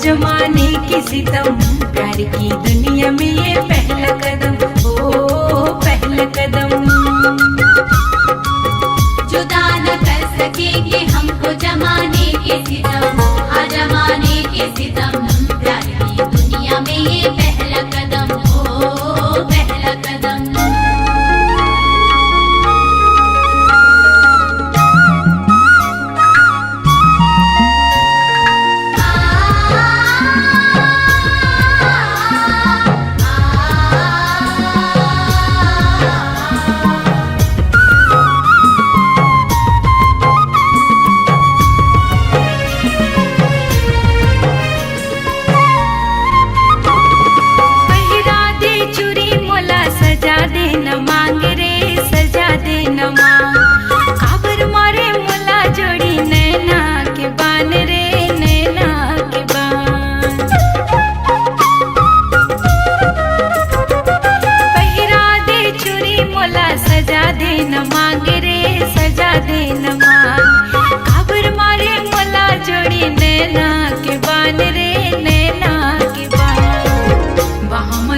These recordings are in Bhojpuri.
जमाने की सितम, प्यार की दुनिया में ये पहला कदम, ओ पहला कदम। जुदा न कर सकेंगे हमको जमाने के सितम, हाँ जमाने के सितम, प्यार की दुनिया में ये पहला कदम, ओ पहला कदम।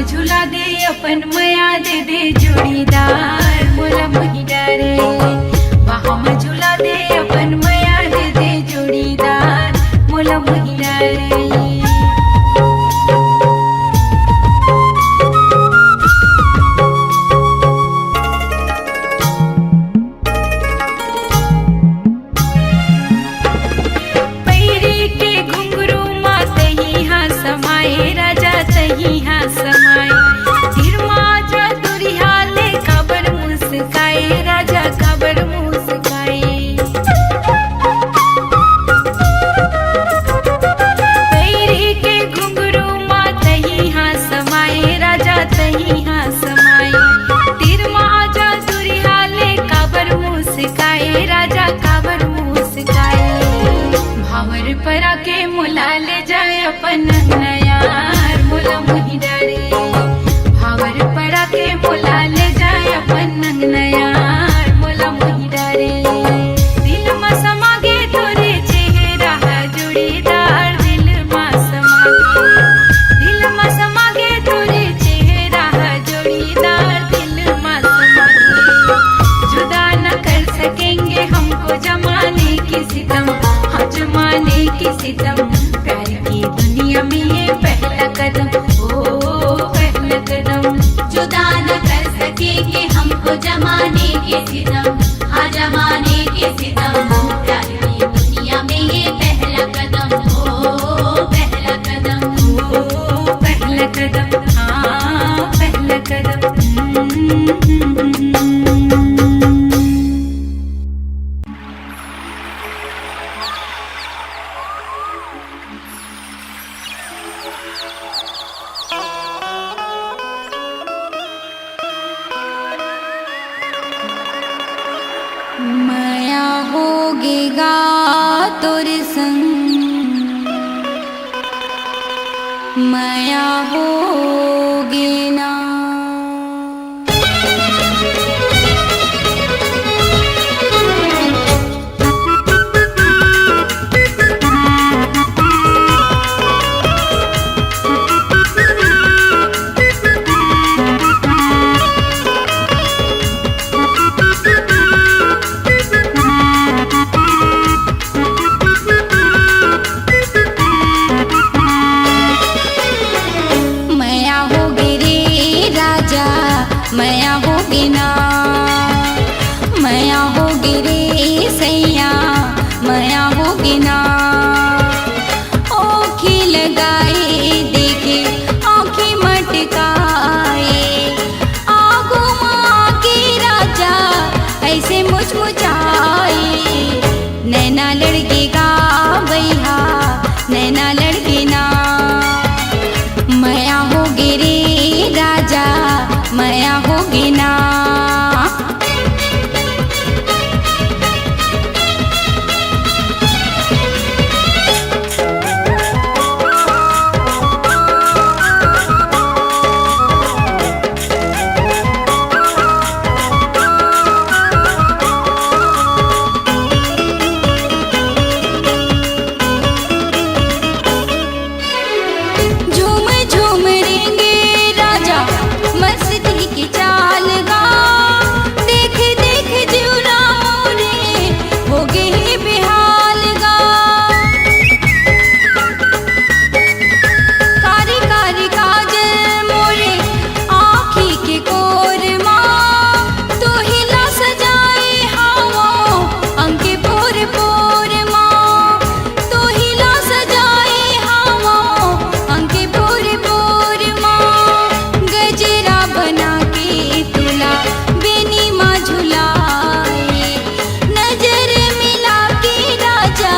झुला दे अपन मया दे दे जोड़ीदार, मोला मोही डारे वहाँ झुला दे अपन मया दे दे जोड़ीदार, मोला मोही डारे। परा के मुला ले जाए अपन नयार, मोला मोही डारे भावर परा के मुला ले जाए अपन नयार, मोला मोही डारे। दिल मा समागे तोरे चेहरा जोड़ीदार, दिल मा समागे, दिल मा समागे तोरे चेहरा जोड़ीदार, दिल मा समागे। जुदा न कर सकेंगे हमको जमाने की सितम, जमाने की सितम, प्यार की दुनिया में ये पहला कदम, ओ पहला कदम। जुदा न कर सकेंगे हमको जमाने के सितम, हाँ जमाने के सितम, प्यार की दुनिया में ये पहला कदम, ओ पहला कदम, ओ पहला कदम, हाँ पहला कदम। माया होगेगा तोर संग, माया होगे ना। होगी ना, मैया होगी रे सैया, मैया होगी ना। ओखी लगाए देखे आँखें मटकाए, आगो माँ के राजा ऐसे मुचमुचाए। नैना लड़केगा भैया, नैना लड़के ना, मैया होगी रे राजा, मैया होगी ना। झूम झूम रेंगे राजा मस्ती की चाल गा, देख देख जुरा मोरे हो गए बेहाल गा। कारी कारी काजल मोरे आँखी के कोरमा, तो हिला सजाए हवा अंके पोर पोर माँ, तो हिला सजाए हवा अंके पोर पोर माँ। गजरा बना के तुला बेनी माँ झुलाए, नजर मिला के राजा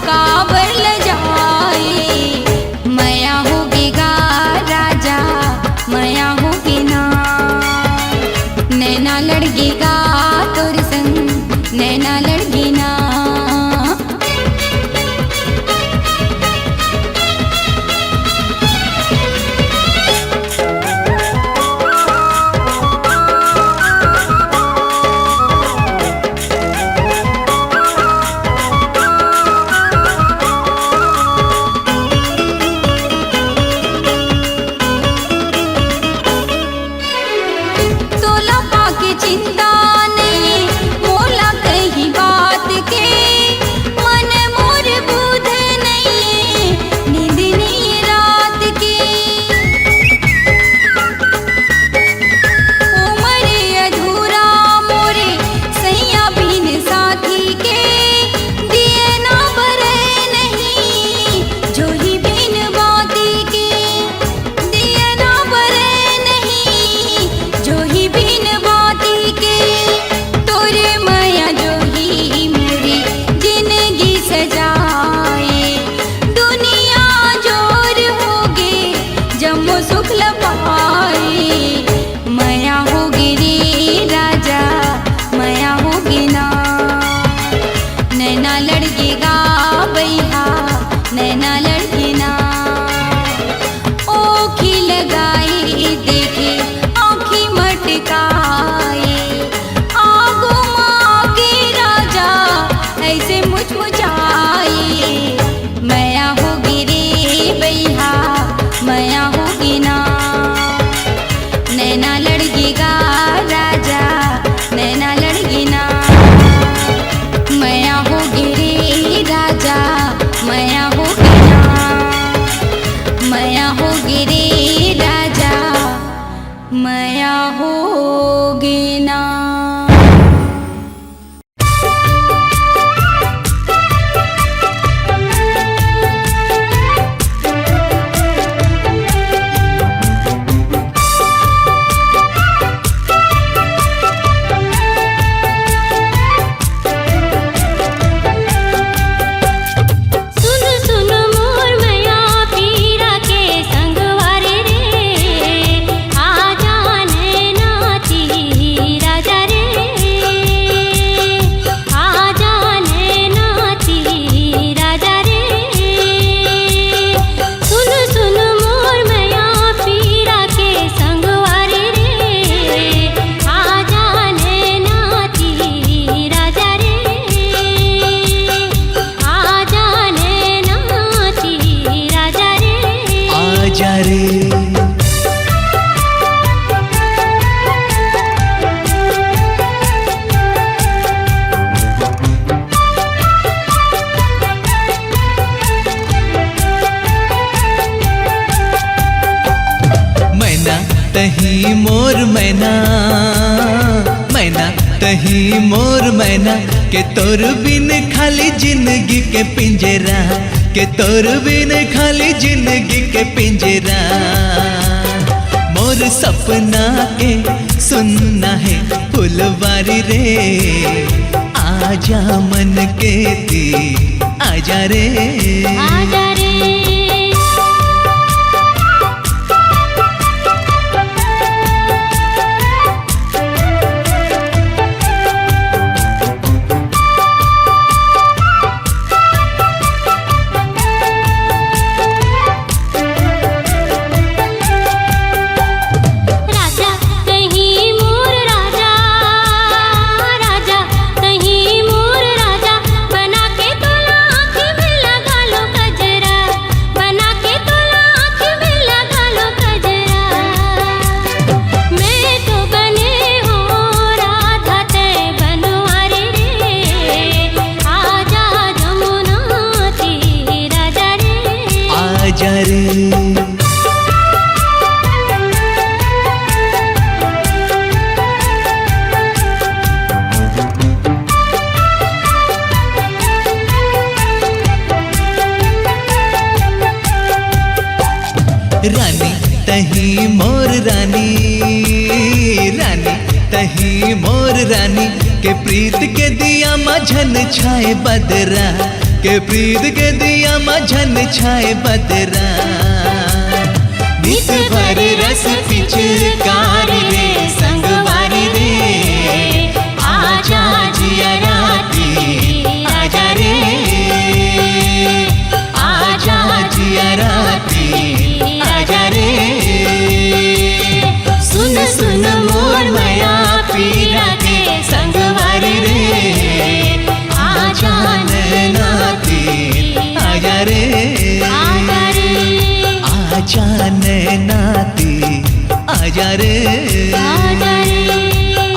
काबर ल जाए। मैया होगी गा राजा, मैया होगी ना, नैना लड़गी गा तोर संग, नैना लड़गी ना। तोला पाके चिंता नहीं मोला कही बात के, मन मोर बुध नहीं नींद नहीं रात के। उमर अधूरा मोरे सैया बिन साथी के, दिए ना बरे नहीं जोही बिन बाती के, दिए ना बरे नहीं जोही बिन बाती के। तोरे मैया जोही मोरी जिंदगी सजाए, दुनिया जोर होगे जम्मो सुख लपाए। मैया होगी रे राजा, मैया होगी ना, नैना लड़केगा भैया, नैना लड़के ना। ओखी लगाए देखे आँखी मटकाए, आगो माँ के राजा ऐसे मुचमुचाए। मैया होगी रे भैया, मैया होगी ना, नैना लड़केगा राजा, नैना लड़के ना। मैया होगी रे राजा, मैया होगी ना, मैया होगी रे राजा, मैया होगी ना। सुन सुन मोर मैया पीरा के संगवारे रे, आ जाने नाची राजा रे, आ जाने नाची राजा रे। सुन सुन मोर मैया पीरा के संगवारे रे, आ जाने नाची राजा रे, आ जाने नाची राजा रे। आजा रे मैना तही मोर मैना तही मोर मैना के तोर बिन खाली जिंदगी के पिंजरा, के तोर बिन खाली जिंदगी के पिंजरा। मोर सपना के सुनना है फुलवारी रे, आजा मन के दी आजा रे, आजा रे। रानी तही मोर रानी, रानी तही मोर रानी के प्रीत के दिया माझन छाए बदरा, के प्रीत के दिया माझन छाए बदरा। नित भर रस पिचकारी रे संगवारी रे, आजा जिया राती आजा रे, आजा जिया राती आजा रे। सुन सुन मोर माया पीरा के संगवारी रे, आजा नैनाती आजा रे, आजा रे, आजा नैनाती आजा रे, आजा रे,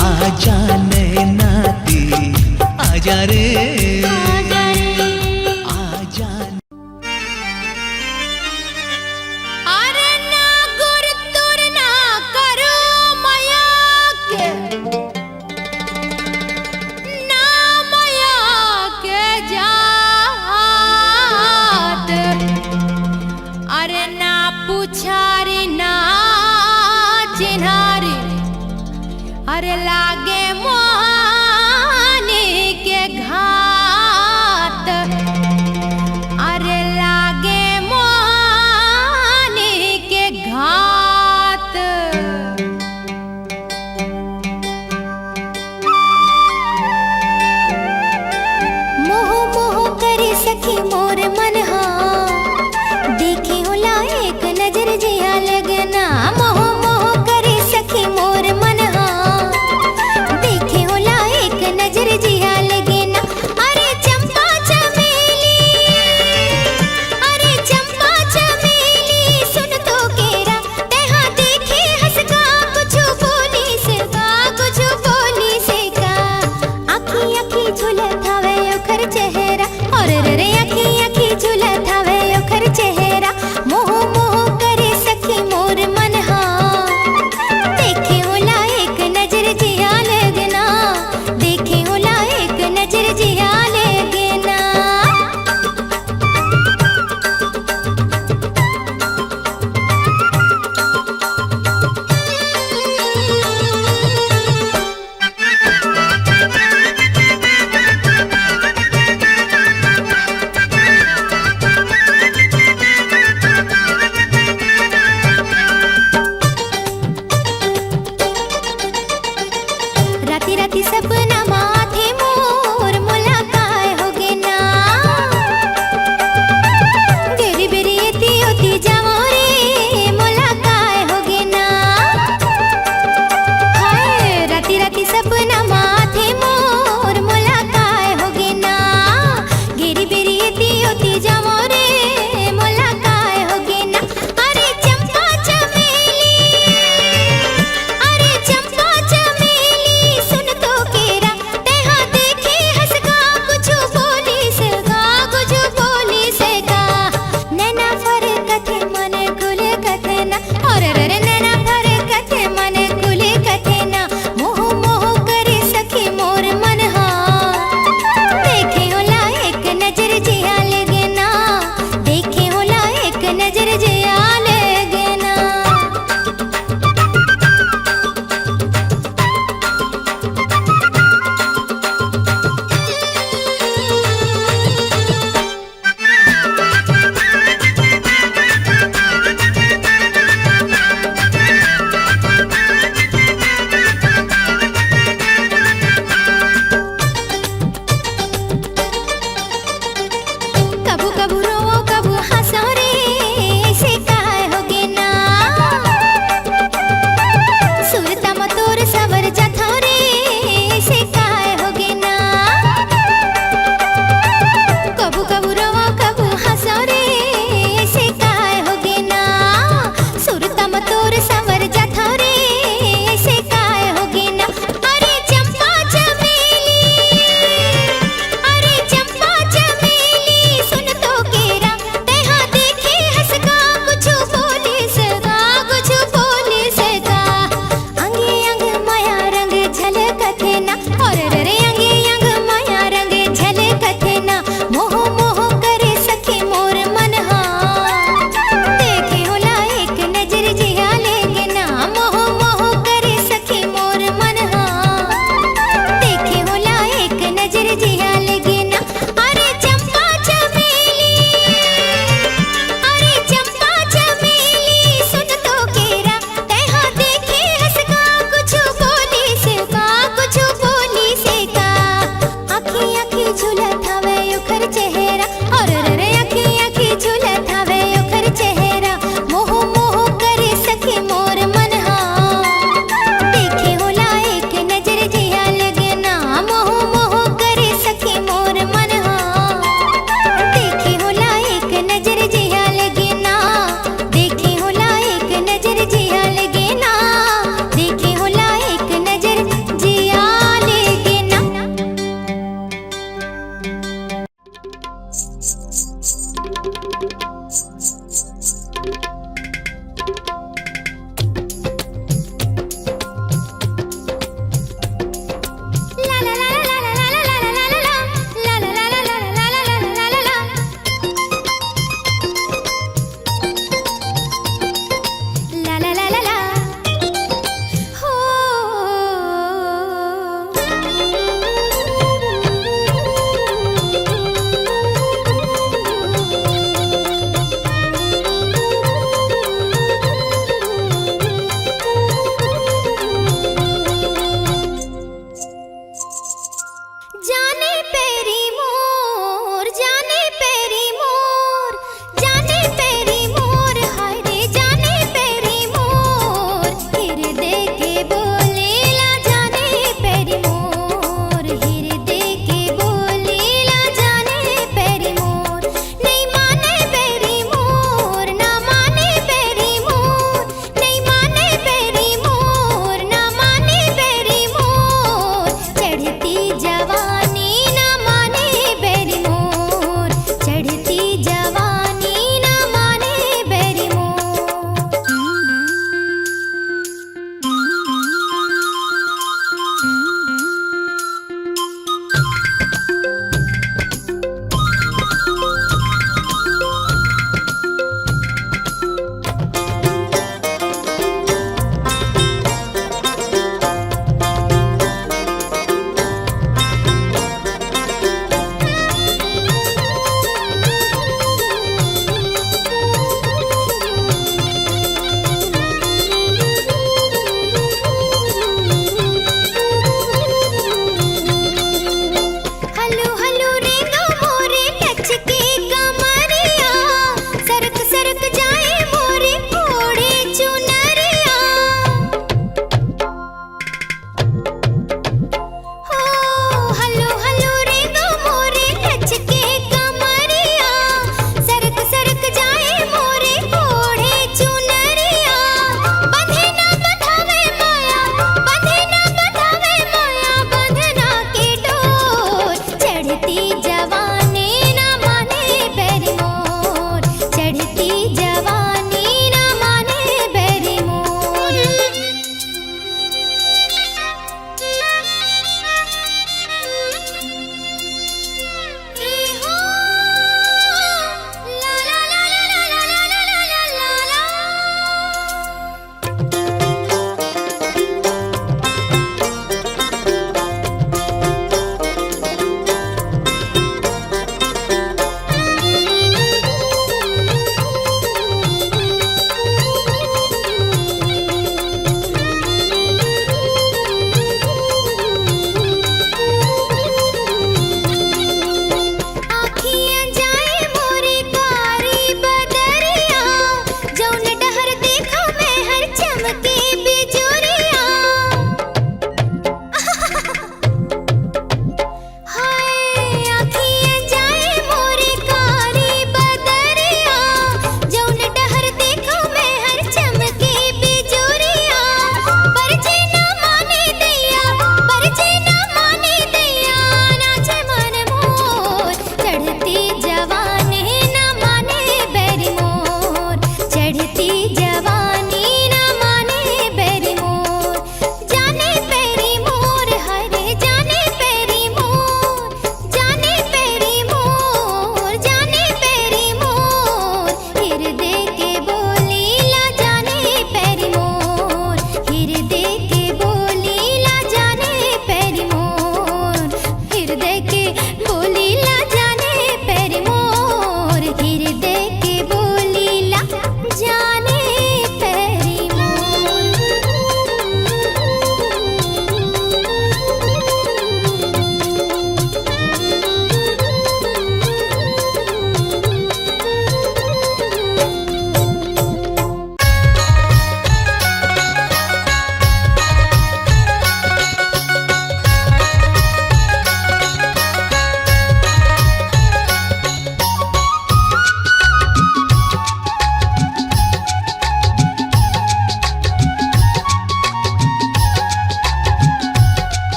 आजा नैनाती आजा रे, आजा रे। आजा। अरे ना गुर तुर ना करो माया के, ना माया के जात। अरे ना पुछारी ना चिन्हारी, अरे लागे मोहानी के घात। अरे लागे मोहानी के घात। मोह मोह करे सखी मोर मन हा, देखे होला एक नजर जिया लगना। मोह मोह करे सखी मोर मन हा, देखे होला एक नजर जिया लगना। अरे चंपा चमेली, अरे चंपा चमेली सुन तो केरा, तेहा देखे हंसका कुछ बोली से का, कुछ बोली से का। आखी आखी झूलत हवे ओखर चेहरा, और रे आखी आखी झूलत हवे ओखर चेहरा। मोह मोह करे सखी मोर मन हा, देखे होला एक नजर जिया लगना, देखे होला एक नजर जिया लगना। राती राती सपना माथे मोर मुलाकात हो गे ना। बेरी बेरी एती होती जावो रे मुलाकात हो गे ना। हाय राती राती सपना माथे मोर मुलाकात हो गे ना। गेरी बेरी एती होती जावो रे मुलाकात हो गे ना। अरे चंपा चमेली, अरे चंपा चमेली सुन तो केरा, तेहा देखे हंसका कुछ बोली से का, कुछ बोली से का। नैना फर कथे मन कुल कथे ना, और रे नैना फर कथे मन कुल कथे ना। मोह मोह करे सखी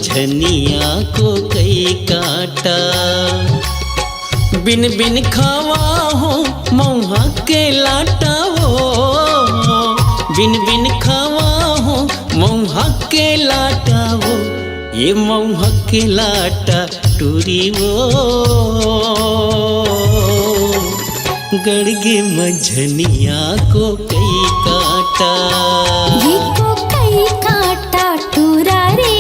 मंझनिया को कई काटा। बिन बिन खावा हो मौहा के लाटा हो, बिन बिन खावा हो मौहा के लाटा हो, ये मौहा के लाटा टूरी वो गड़गे मंझनिया को कई काटा। ये को कई काटा टूरा रे,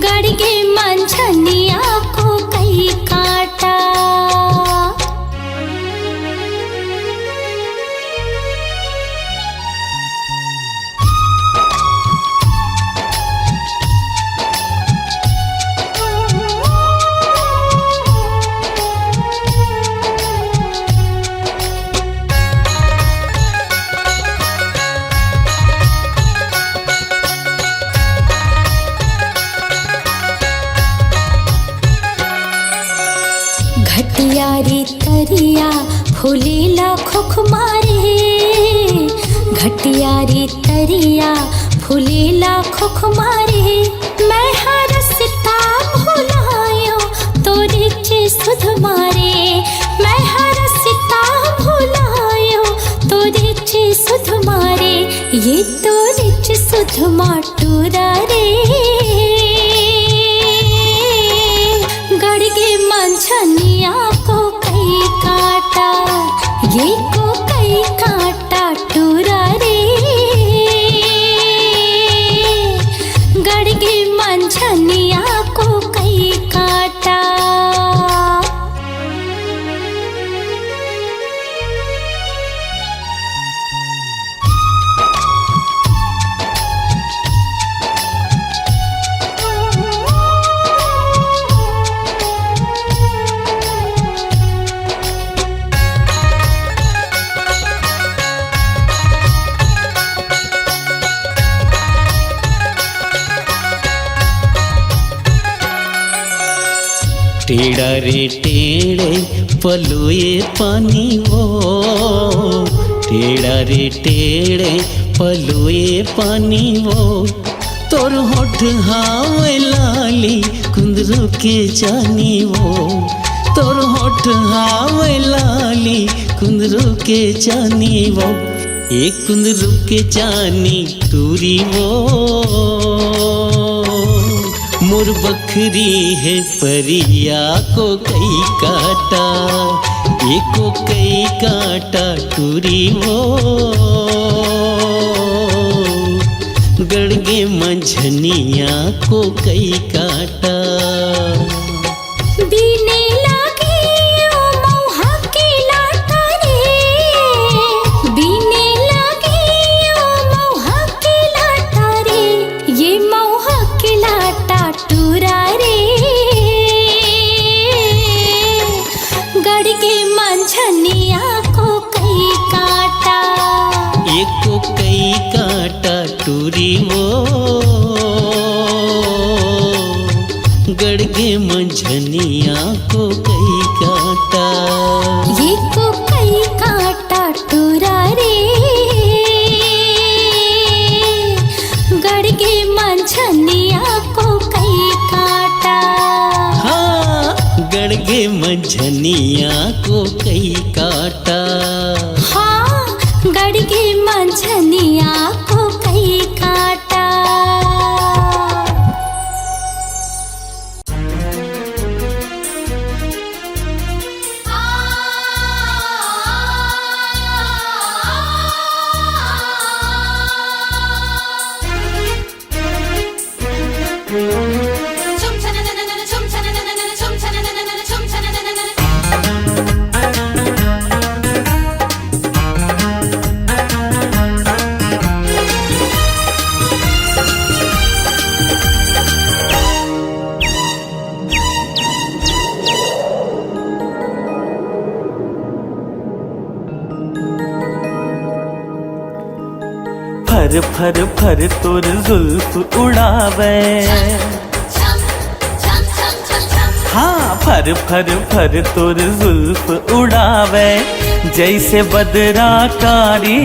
गड़गे मंझनिया को कई काटा। घटिया रे तरिया फूलेला खोख मारे, घटिया रे तरिया फूलेला खोख मारे। मैं हरसता भुलायो तोरे चे सुध मारे, मैं हरसता भुलायो तोरे चे सुध मारे, ये तोरे चे सुध माटूरा रे, गड़गे मंझनिया को कई काटा। ये को कई काटा टूरा रे, गड़गे मंझनिया को कई काटा। टेढ़ा रे टेढ़े पलोए पानी वो, टेढ़ा रे टेढ़े पलोए पानी वो, तोर होठ हावे लाली कुंदरू के जानी वो, तोर होठ हावे लाली कुंदरू के जानी वो, एक कुंदरू के जानी टूरी वो मोर बखरी है परिया को कई काटा, एको कई काटा टूरी वो गड़गे मंझनिया को कई काटा। बीने लागे ओ मौहा के लाटा रे, बीने लागे ओ मौहा के लाटा रे, ये मौहा के लाटा टूरा रे, गड़गे मंझनिया को कई काटा। एको कई काटा टूरी वो गड़गे मंझनिया को कई काटा। ये को कई काटा टूरा रे, गड़गे मंझनिया को कई काटा। हाँ गड़गे मंझनिया को कई काटा। हाँ गड़गे मंझनिया को कई काटा। फर फर फर तोर जुल्फ उड़ावे, हाँ फर फर फर तोर जुल्फ उड़ावे, जैसे बदरा कारी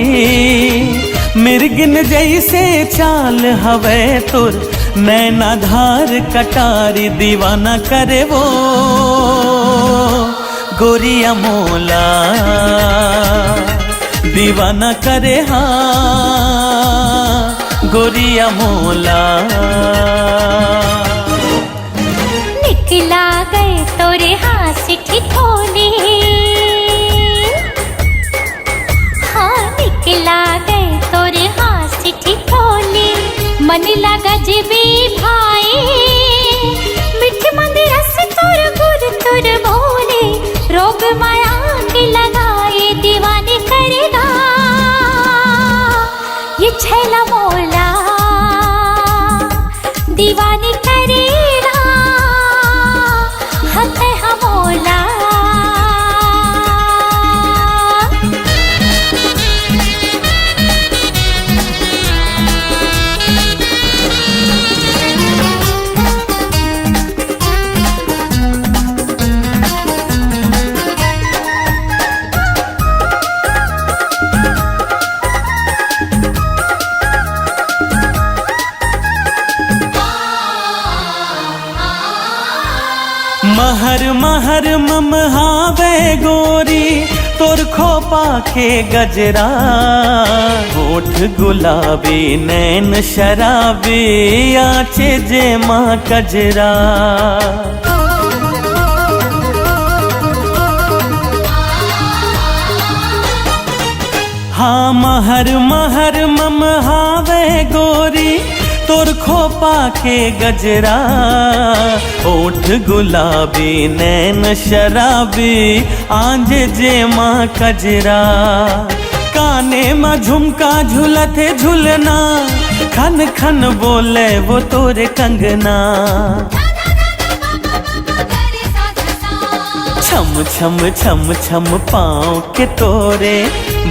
मिर्गिन जैसे चाल हवे तुर नैना धार कटारी दीवाना करे वो गोरिया मोला दीवाना करे हाँ गोरिया मोला। निकला गए तोरे हाथ ठिठोले, हाँ निकला गए तोरे हाथ ठिठोले, मन लगा जीवी भाई मिठ मंदिर से तोर गुर तुर बोले, रोग माया के लगाए दीवाने करेगा ये छैला मोला दीवाने करेगा हथ हमोला। महर महर ममहावे गोरी तोर खोपा के गजरा, होठ गुलाबी नैन शराबी आँचे जे माँ कजरा। हाँ महर महर ममहावे गोरी तोर खोपा के गजरा, होठ गुलाबी नैन शराबी आंज जे माँ कजरा। काने में झुमका झुलते झुलना खन खन बोले वो तोरे कंगना। छम छम छम छम पाँव के तोरे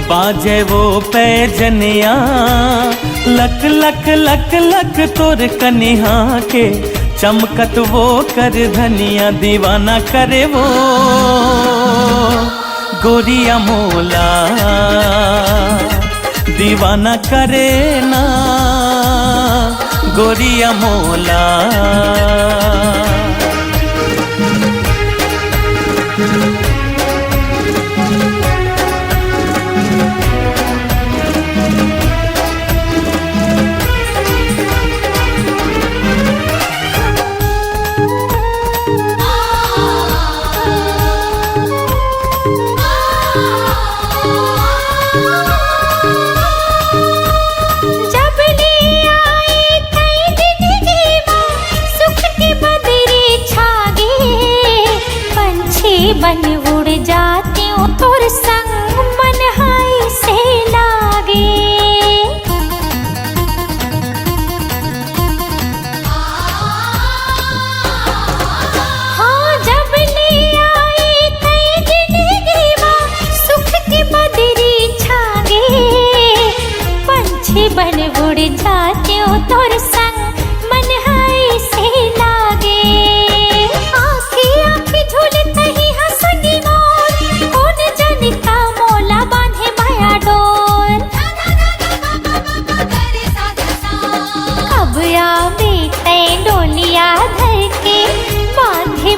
बाजे वो पैजनिया, लक लक लक लक तोर कनिहा के चमकत वो कर धनिया, दीवाना करे वो गोरिया मोला दीवाना करे ना गोरिया मोला। बन उड़ जाती हूँ तोर संग मन हाय से लागे। हाँ जब ले आए तई जिंदगी माँ सुख की बदरी छागे, पंछी बन उड़ जाती हूँ तोर संग मन हाय से लागे।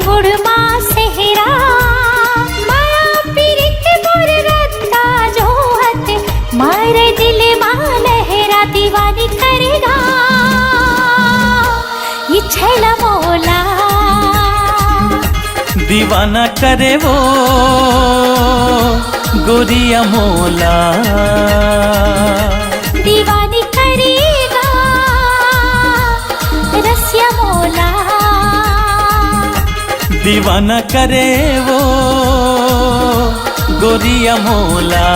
मुड़मा सेहरा माया पीरित मोर रत्ता जो हत मारे दिल मां लहरा, दीवानी करेगा ये छैला मोला दीवाना करे वो गोरिया मोला। दीवानी करेगा रसिया मोला दीवाना करे वो गोरिया मोला।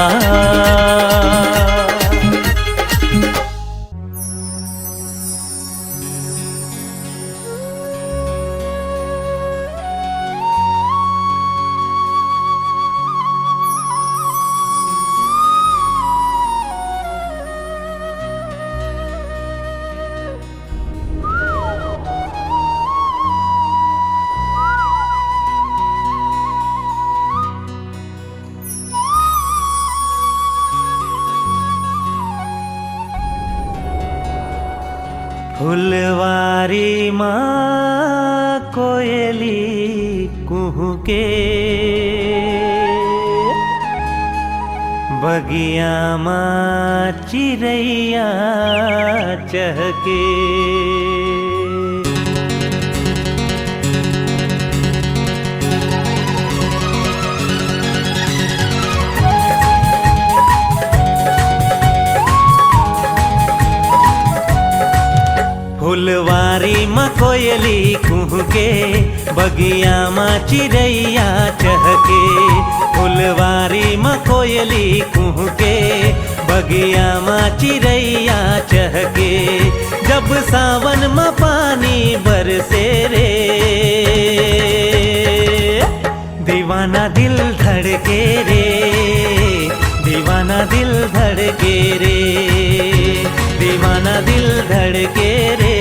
फुलवारी माँ कोयली कुहू के, बगिया माँ चिड़ैया चहके। फुलवारी माँ कोयली कुहके, बगिया माँ चिड़ैया चहके। फुलवारी माँ कोयली कुहके, बगिया माँ चिड़ैया चहके। जब सावन माँ पानी बरसे रे, दीवाना दिल धड़के रे, दीवाना दिल धड़के रे, दीवाना दिल धड़के रे,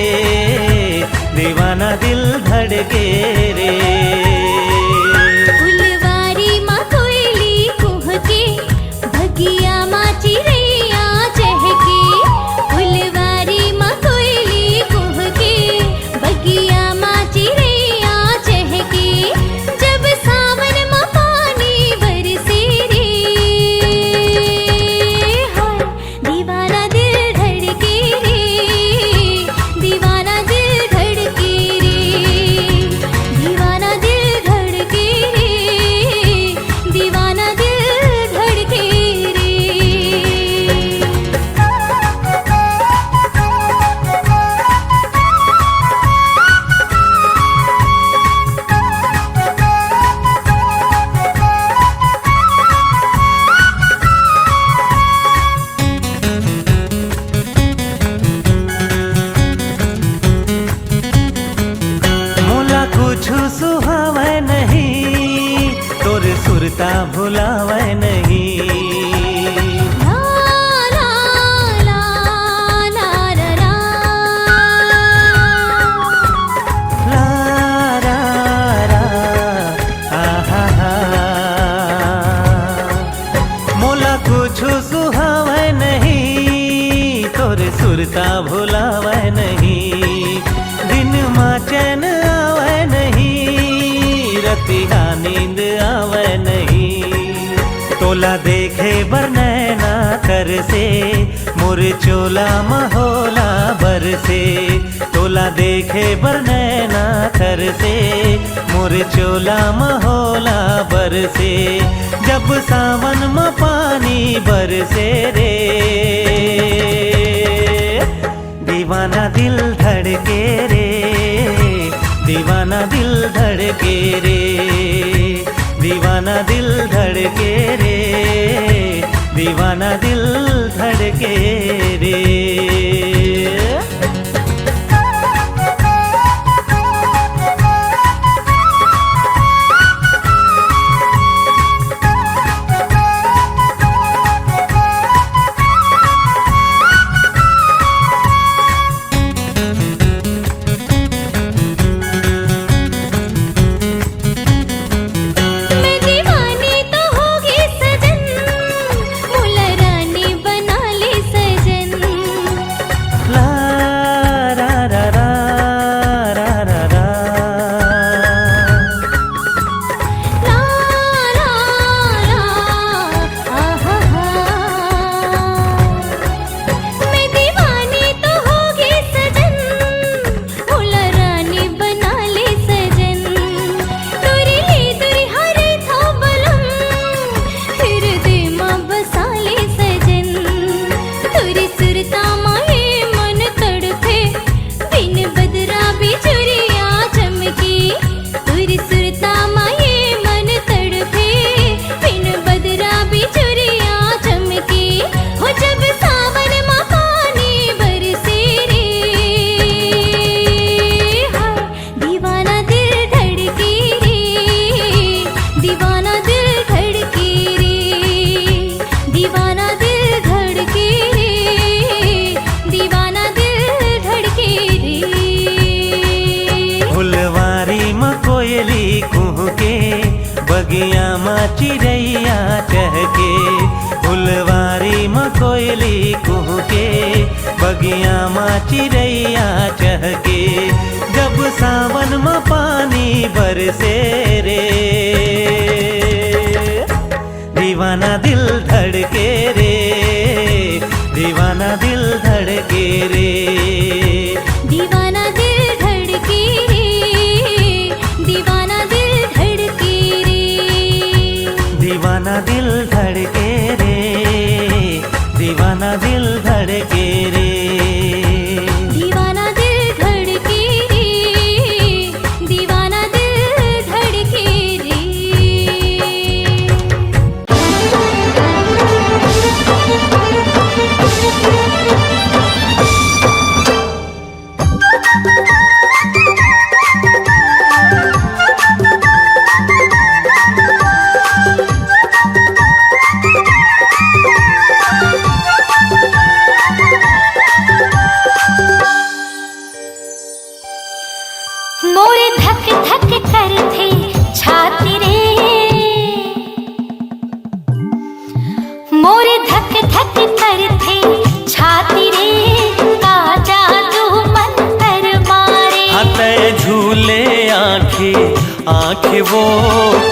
दीवाना दिल धड़के रे। फुलवारी माँ कोयली कुहके, बगिया माँ चिड़ैया चहके। फुलवारी माँ कोयली कुहके, बगिया माँ चिड़ैया चहके। जब सावन माँ पानी बरसे रे, हाय दीवाना दिल धड़के रे, दीवाना दिल धड़के रे, दीवाना दिल धड़के रे, दीवाना दिल धड़के रे। मोला कुछु सुहावे नहीं, तोर सुरता भुलावे नहीं। ला ला ला ला ला ला। ला रा रा आहा हा। मोला कुछु सुहावे नहीं, तोर सुरता भुलावे नहीं। दिन माँ चैन आवे नहीं, रतिया नींद आवे नहीं। तोला देखे बर नैना कर से, मोर चोला महोला बर से। तोला देखे बर नैना कर से, मोर चोला महोला बर से। जब सावन में पानी बरसे रे, दीवाना दिल धड़के रे, दीवाना दिल धड़के रे, दीवाना दिल धड़के रे, दीवाना दिल धड़के रे। मैं दीवानी तो होगी सजन, मुला रानी बना ले सजन। ला रा रा रा रा रा रा। ला ला ला आहा हा। मैं दीवानी तो होगी सजन, मुला रानी बना ले सजन। तोरी ले तुरी हरे था बलम, फिर दे माँ बसा ले सजन। तुरी सुरता माए मन तड़पे, बिन बदरा बिजुरिया चमकी। तुरी सुरता माए मन तड़पे, बिन बदरा बिजुरिया चमकी। हो जब सावन माँ पानी बरसे रे, हाय दीवाना दिल धड़के रे, दीवाना दिल धड़के रे, दीवाना दिल धड़के रे, दीवाना दिल धड़के रे। फुलवारी माँ कोयली कुहके, बगिया माँ चिड़ैया चहके। फुलवारी माँ कोयली कुहके, बगिया माँ चिड़ैया चहके, जब सावन में पानी बरसे रे, दीवाना दिल धड़के रे, दीवाना दिल धड़के रे, दीवाना दिल धड़के रे, दीवाना दिल धड़के रे, दीवाना दिल धड़के रे, दीवाना दिल धड़के रे, दीवाना दिल धड़के रे, दीवाना दिल धड़के रे। मोरे धक धक करते छाती रे, मोरे धक धक करते छाती रे, का जादू मंतर मारे। हते झूले आँखें आँखें वो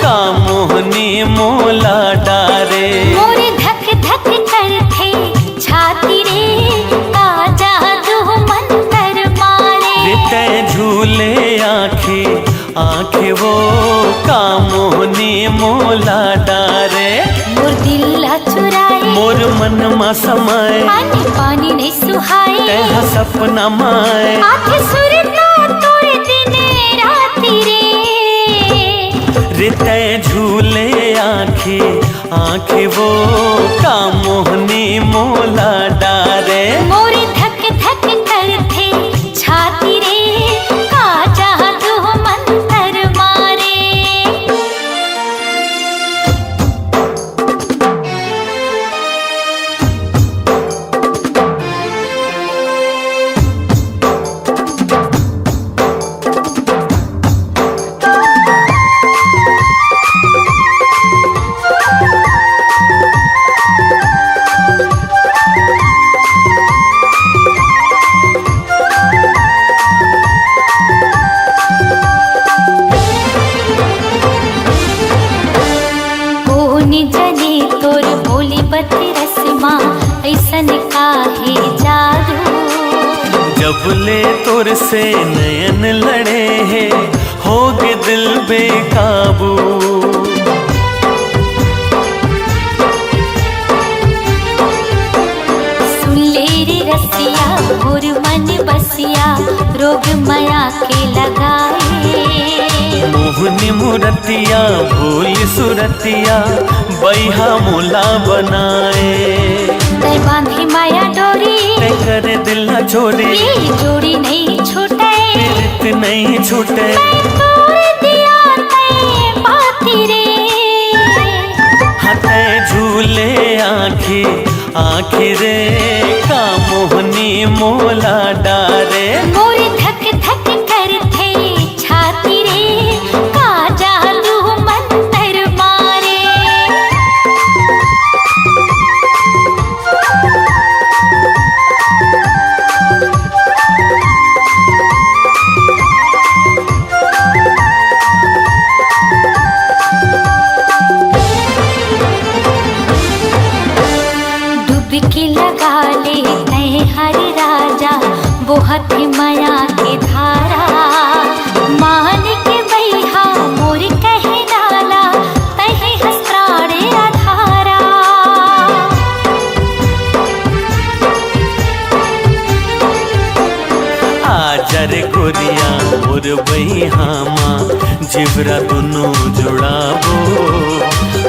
का मोहनी मोला डारे, मोरे धक धक करते छाती रे, का जादू मंतर मारे। रिते झूले आँखें आँखें वो का मोहनी मोला डारे, मोर दिल चुराए, मोर मन मा समाए, पानी पानी नहीं सुहाए, तेहा सपना माए, आँखें सुरता तोरे दिने राती रे। रिते झूले आँखें आँखें वो का मोहनी मोला डारे, मोरे धक धक करते छाती रे, का जादू मंतर मारे। कोनी जने तोर बोली बती रस्मा, ऐसन काहे जादू। जब ले तुर से नयन लड़े है, होगे दिल बेकाबू, सुन ले रे रसिया, मोर मन बसिया, रोग माया के लगाए। मोहनी मुरतिया भोली सुरतिया, बैहा मोला बनाए, तै बांधी माया डोरी, ते करे दिल न छोड़े, ये जोड़ी नहीं छूटे, प्रीत नहीं छूटे, मैं तोड़ दिया तै पाती रे। हते झूले आँखें आँखें रे, का मोहनी मोला डारे, मोरे धक धक करते छाती रे, का जादू मंतर मारे। डुबकी लगा ले तय हर राजा, बहुत माया के धारा, मान के बैहा मोर कहे डाला, तहे हसराड़े अधारा। आजर गोरिया मोर बहिहामा, जिबरा दोनों जुड़ाबो,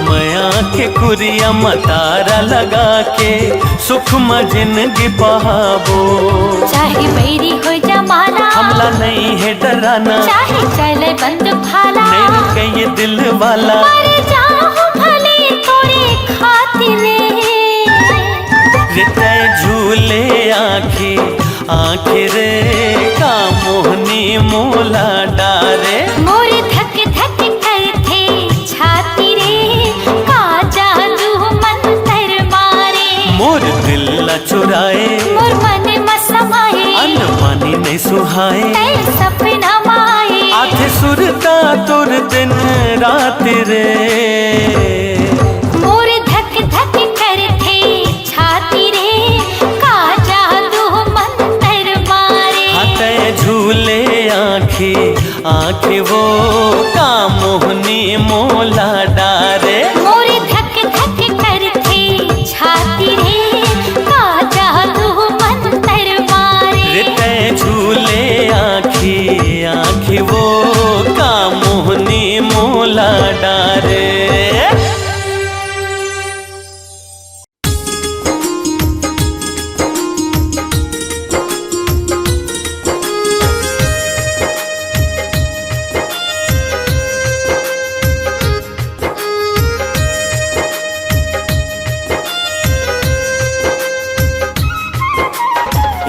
मया के कुरिया मतारा लगा के, सुख में जिंदगी बहाबो। चाहे बैरी हो जमाना, हमला नहीं है डराना, चाहे चले बंद भाला, नहीं के ये दिल वाला, मर जाऊं भले तोरे खातिर। रिते झूले आँखें आँखें रे, का मोहनी मोला डारे, मोरे धक धक करते छाती रे, का जादू मंतर मारे। मोर दिल न चुराए, मोर मन मस हाय ऐ सपना माए आथे सुरता तुर दिन रात रे मोर धक धक करथे छाती रे का जादू मंतर मारे हाथे झूले आँखी आँखी वो का मोहनी मोला डारे मोर धक धक करथे छाती रे का जादू मंतर मारे रिते झूले आँखी आँखी वो का मोहनी मोला डारे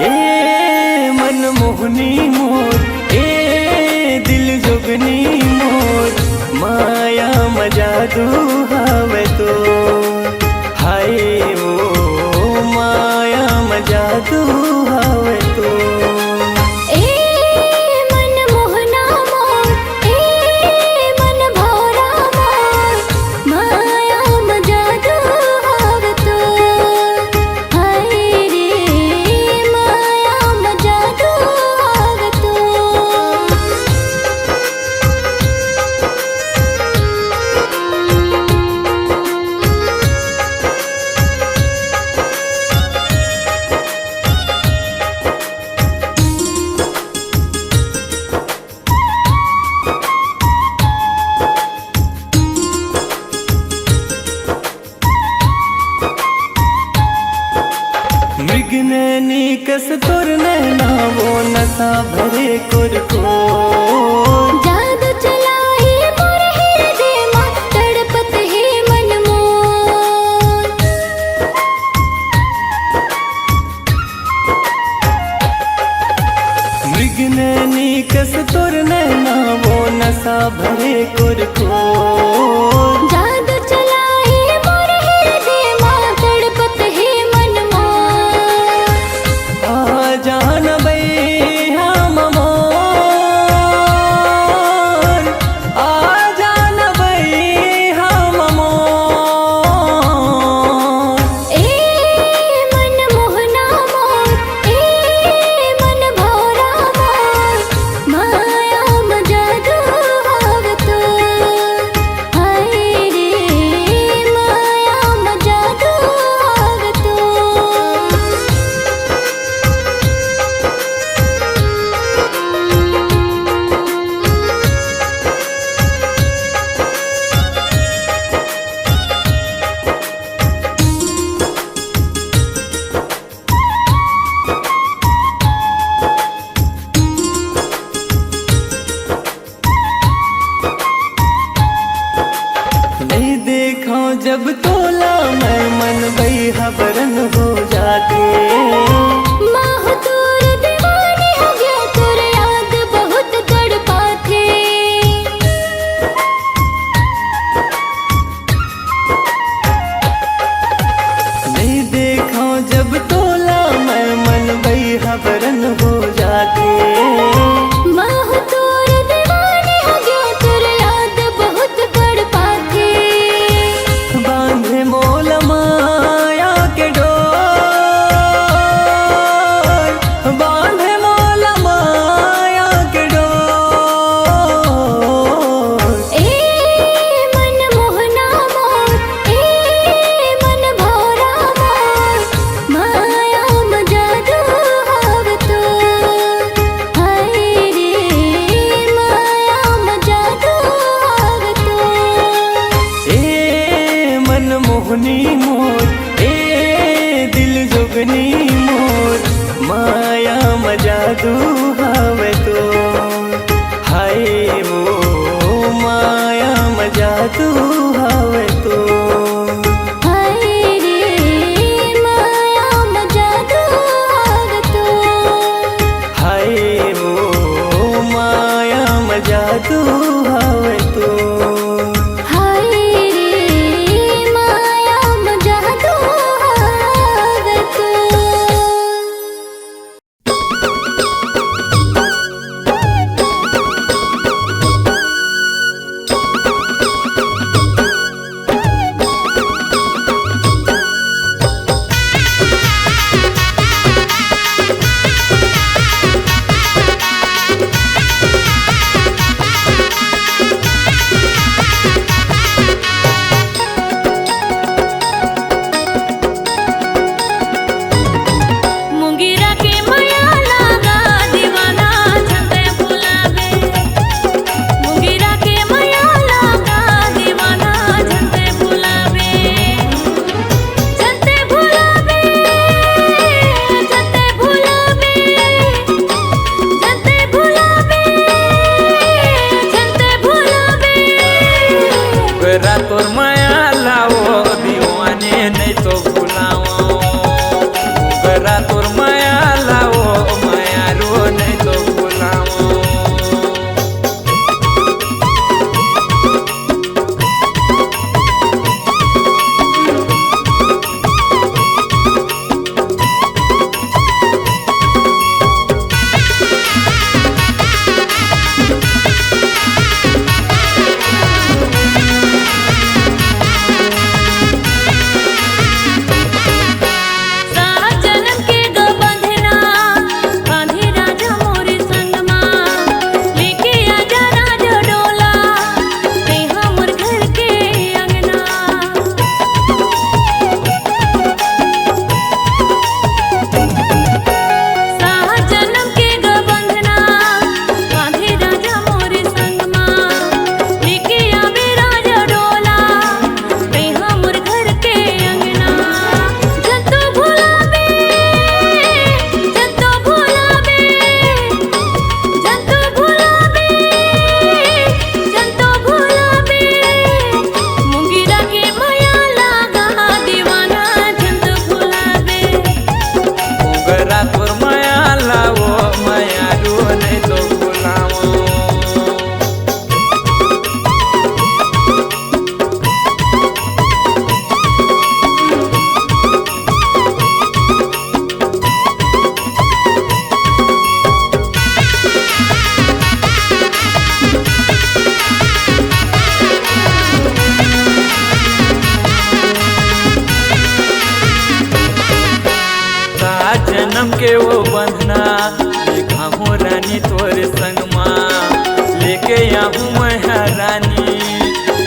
ए मनमोहनी मोर ए दिल जोगनी मोर माया मजादू हवे तो हाय ओ माया मजादू हवे तो ए मन मोहना मोर ए मन भोरा मोर माया मजादू हाव तो हाय रे माया मजादू हाव तो मृगनैनी कस तुर नैना वो नशा भरे कुरको जादू चलाए मोर हृदय मा तड़पत है मन मोर मृगनैनी कस तुर नैना वो नशा भरे कुरको जादू चलाए मोर हृदय मा तड़पत है मन मोर आ जान बई हम मोर आ जान बई हम मोर ए मन मोहना मोर ए मन भोरा मोर माया मजादू हाव तो हाय रे घुंगरा तोर माया लाओ दीवाने नहीं तो भुलाओ घुंगरा तोर माया लाओ माया रो नहीं तो भुलाओ जन्म के वो बंधना देखा हूँ रानी तोर संग माँ लेके आऊँ मैं रानी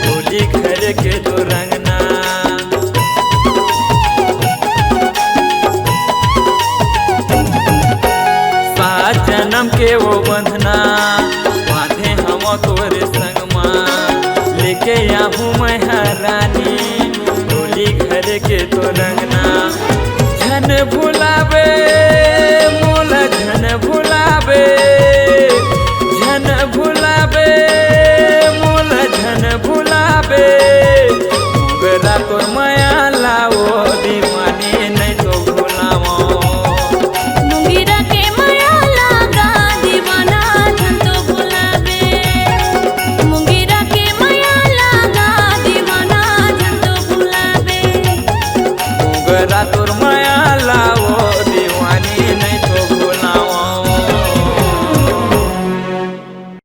डोली घर के तो रंगना सात जन्म के वो बंधना बांधे हम तोर संग माँ लेके आऊँ मैं रानी डोली घर के तो रंगना झन भुलावे मोला झन